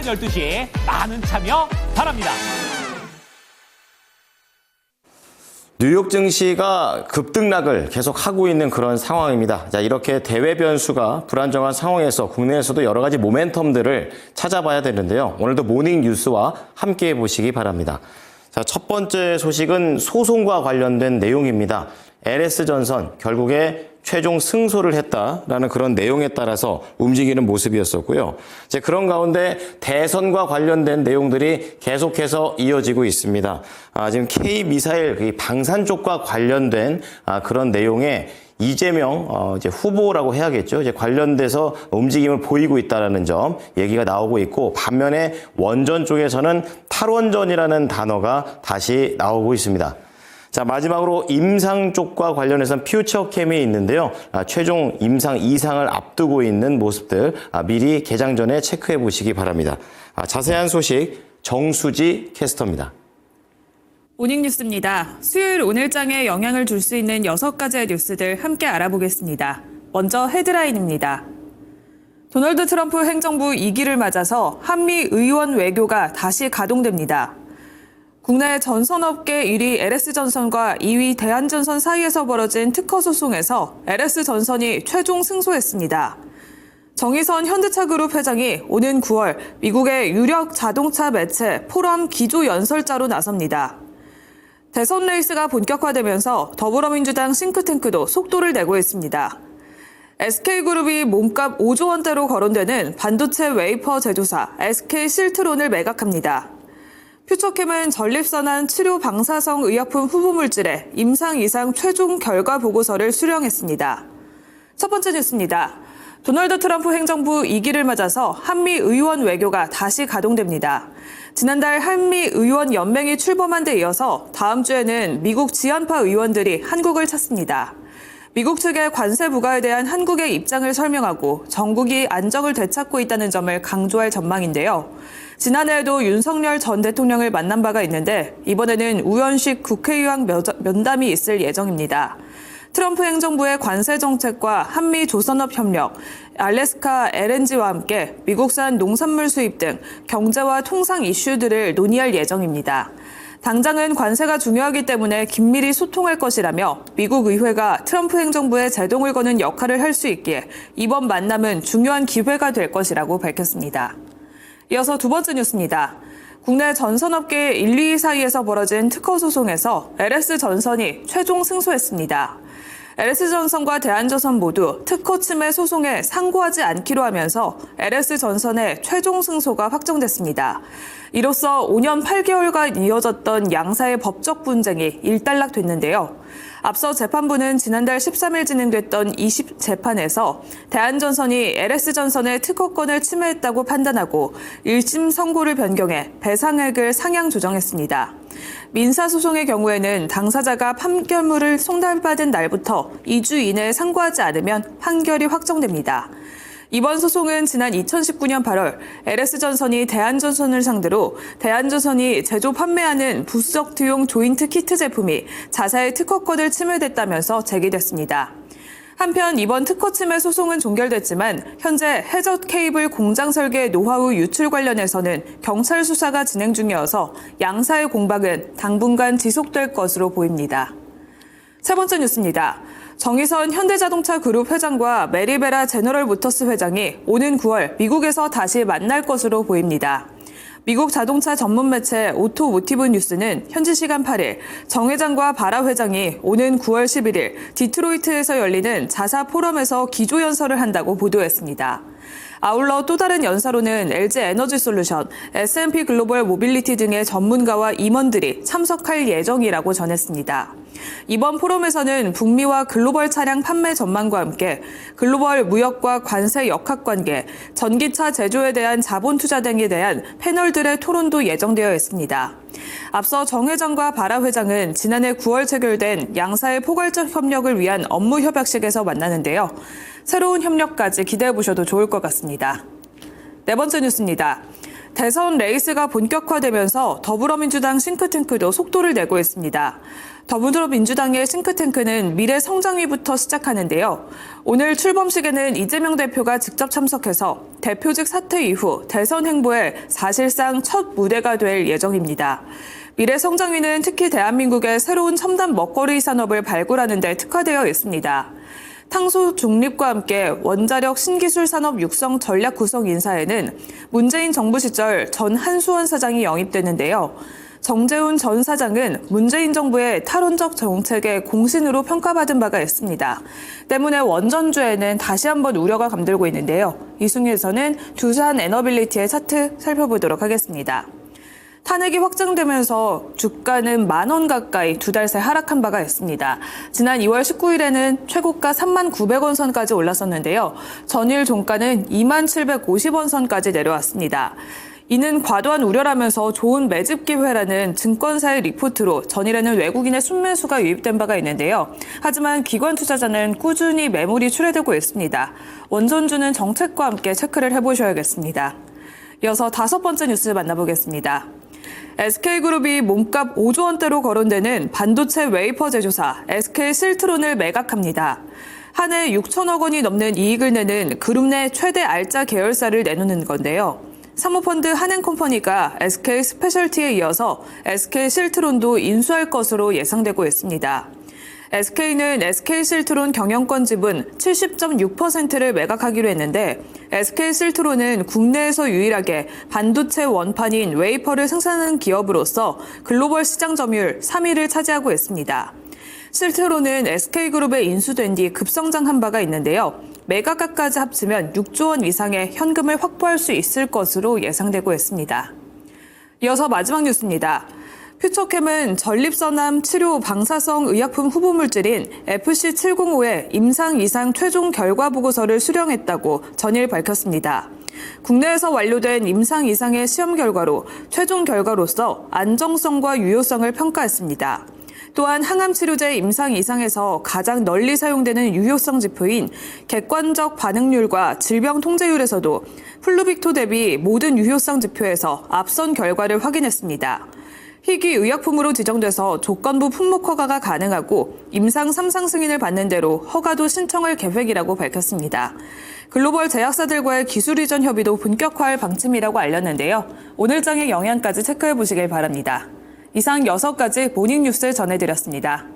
12시 많은 참여 바랍니다. 뉴욕 증시가 급등락을 계속하고 있는 그런 상황입니다. 자, 이렇게 대외 변수가 불안정한 상황에서 국내에서도 여러 가지 모멘텀들을 찾아봐야 되는데요. 오늘도 모닝 뉴스와 함께 보시기 바랍니다. 자, 첫 번째 소식은 소송과 관련된 내용입니다. LS전선 결국에 최종 승소를 했다라는 그런 내용에 따라서 움직이는 모습이었었고요. 이제 그런 가운데 대선과 관련된 내용들이 계속해서 이어지고 있습니다. 지금 K-미사일 방산 쪽과 관련된 그런 내용에 이재명 이제 후보라고 해야겠죠. 이제 관련돼서 움직임을 보이고 있다라는 점 얘기가 나오고 있고, 반면에 원전 쪽에서는 탈원전이라는 단어가 다시 나오고 있습니다. 자, 마지막으로 임상 쪽과 관련해서는 퓨처캠이 있는데요. 최종 임상 2상을 앞두고 있는 모습들 미리 개장 전에 체크해 보시기 바랍니다. 자세한 소식 정수지 캐스터입니다. 모닝뉴스입니다. 수요일 오늘장에 영향을 줄 수 있는 6가지의 뉴스들 함께 알아보겠습니다. 먼저 헤드라인입니다. 도널드 트럼프 행정부 2기를 맞아서 한미 의원 외교가 다시 가동됩니다. 국내 전선업계 1위 LS전선과 2위 대한전선 사이에서 벌어진 특허 소송에서 LS전선이 최종 승소했습니다. 정의선 현대차그룹 회장이 오는 9월 미국의 유력 자동차 매체 포럼 기조연설자로 나섭니다. 대선 레이스가 본격화되면서 더불어민주당 싱크탱크도 속도를 내고 있습니다. SK그룹이 몸값 5조 원대로 거론되는 반도체 웨이퍼 제조사 SK실트론을 매각합니다. 퓨처캠은 전립선암 치료 방사성 의약품 후보물질의 임상 이상 최종 결과 보고서를 수령했습니다. 첫 번째 뉴스입니다. 도널드 트럼프 행정부 2기를 맞아서 한미 의원 외교가 다시 가동됩니다. 지난달 한미 의원 연맹이 출범한 데 이어서 다음 주에는 미국 지한파 의원들이 한국을 찾습니다. 미국 측의 관세 부과에 대한 한국의 입장을 설명하고 전국이 안정을 되찾고 있다는 점을 강조할 전망인데요. 지난해에도 윤석열 전 대통령을 만난 바가 있는데 이번에는 우현식 국회의원 면담이 있을 예정입니다. 트럼프 행정부의 관세 정책과 한미 조선업 협력, 알래스카 LNG와 함께 미국산 농산물 수입 등 경제와 통상 이슈들을 논의할 예정입니다. 당장은 관세가 중요하기 때문에 긴밀히 소통할 것이라며 미국 의회가 트럼프 행정부에 제동을 거는 역할을 할 수 있기에 이번 만남은 중요한 기회가 될 것이라고 밝혔습니다. 이어서 두 번째 뉴스입니다. 국내 전선업계 1, 2위 사이에서 벌어진 특허 소송에서 LS전선이 최종 승소했습니다. LS전선과 대한전선 모두 특허 침해 소송에 상고하지 않기로 하면서 LS전선의 최종 승소가 확정됐습니다. 이로써 5년 8개월간 이어졌던 양사의 법적 분쟁이 일단락됐는데요. 앞서 재판부는 지난달 13일 진행됐던 20재판에서 대한전선이 LS전선의 특허권을 침해했다고 판단하고 1심 선고를 변경해 배상액을 상향 조정했습니다. 민사소송의 경우에는 당사자가 판결문을 송달받은 날부터 2주 이내에 상고하지 않으면 판결이 확정됩니다. 이번 소송은 지난 2019년 8월 LS전선이 대한전선을 상대로 대한전선이 제조 판매하는 부수적투용 조인트 키트 제품이 자사의 특허권을 침해됐다면서 제기됐습니다. 한편 이번 특허 침해 소송은 종결됐지만 현재 해저 케이블 공장 설계 노하우 유출 관련해서는 경찰 수사가 진행 중이어서 양사의 공방은 당분간 지속될 것으로 보입니다. 세 번째 뉴스입니다. 정의선 현대자동차 그룹 회장과 메리베라 제너럴 모터스 회장이 오는 9월 미국에서 다시 만날 것으로 보입니다. 미국 자동차 전문 매체 오토모티브 뉴스는 현지 시간 8일 정 회장과 바라 회장이 오는 9월 11일 디트로이트에서 열리는 자사 포럼에서 기조연설을 한다고 보도했습니다. 아울러 또 다른 연사로는 LG 에너지 솔루션, S&P 글로벌 모빌리티 등의 전문가와 임원들이 참석할 예정이라고 전했습니다. 이번 포럼에서는 북미와 글로벌 차량 판매 전망과 함께 글로벌 무역과 관세 역학관계, 전기차 제조에 대한 자본 투자 등에 대한 패널들의 토론도 예정되어 있습니다. 앞서 정 회장과 바라 회장은 지난해 9월 체결된 양사의 포괄적 협력을 위한 업무 협약식에서 만나는데요. 새로운 협력까지 기대해 보셔도 좋을 것 같습니다. 네 번째 뉴스입니다. 대선 레이스가 본격화되면서 더불어민주당 싱크탱크도 속도를 내고 있습니다. 더불어민주당의 싱크탱크는 미래성장위부터 시작하는데요. 오늘 출범식에는 이재명 대표가 직접 참석해서 대표직 사퇴 이후 대선 행보에 사실상 첫 무대가 될 예정입니다. 미래성장위는 특히 대한민국의 새로운 첨단 먹거리 산업을 발굴하는 데 특화되어 있습니다. 탄소 중립과 함께 원자력 신기술 산업 육성 전략 구성 인사에는 문재인 정부 시절 전 한수원 사장이 영입되는데요. 정재훈 전 사장은 문재인 정부의 탈원적 정책의 공신으로 평가받은 바가 있습니다. 때문에 원전주에는 다시 한번 우려가 감돌고 있는데요. 이 순위에서는 두산 에너빌리티의 차트 살펴보도록 하겠습니다. 탄핵이 확정되면서 주가는 10,000원 가까이 두 달 새 하락한 바가 있습니다. 지난 2월 19일에는 최고가 39,000원 선까지 올랐었는데요. 전일 종가는 27,50원 선까지 내려왔습니다. 이는 과도한 우려라면서 좋은 매집 기회라는 증권사의 리포트로 전일에는 외국인의 순매수가 유입된 바가 있는데요. 하지만 기관 투자자는 꾸준히 매물이 출회되고 있습니다. 원전주는 정책과 함께 체크를 해보셔야겠습니다. 이어서 5번째 뉴스 만나보겠습니다. SK그룹이 몸값 5조 원대로 거론되는 반도체 웨이퍼 제조사 SK실트론을 매각합니다. 한 해 6천억 원이 넘는 이익을 내는 그룹 내 최대 알짜 계열사를 내놓는 건데요. 사모펀드 한행컴퍼니가 SK스페셜티에 이어서 SK실트론도 인수할 것으로 예상되고 있습니다. SK는 SK실트론 경영권 지분 70.6%를 매각하기로 했는데 SK실트론은 국내에서 유일하게 반도체 원판인 웨이퍼를 생산하는 기업으로서 글로벌 시장 점유율 3위를 차지하고 있습니다. 실트론은 SK그룹에 인수된 뒤 급성장한 바가 있는데요. 매각가까지 합치면 6조 원 이상의 현금을 확보할 수 있을 것으로 예상되고 있습니다. 이어서 마지막 뉴스입니다. 퓨처캠은 전립선암 치료 방사성 의약품 후보물질인 FC705의 임상 이상 최종 결과 보고서를 수령했다고 전일 밝혔습니다. 국내에서 완료된 임상 이상의 시험 결과로 최종 결과로서 안정성과 유효성을 평가했습니다. 또한 항암 치료제 임상 이상에서 가장 널리 사용되는 유효성 지표인 객관적 반응률과 질병 통제율에서도 플루빅토 대비 모든 유효성 지표에서 앞선 결과를 확인했습니다. 희귀 의약품으로 지정돼서 조건부 품목 허가가 가능하고 임상 3상 승인을 받는 대로 허가도 신청할 계획이라고 밝혔습니다. 글로벌 제약사들과의 기술 이전 협의도 본격화할 방침이라고 알렸는데요. 오늘 장의 영향까지 체크해 보시길 바랍니다. 이상 6가지 모닝뉴스 전해드렸습니다.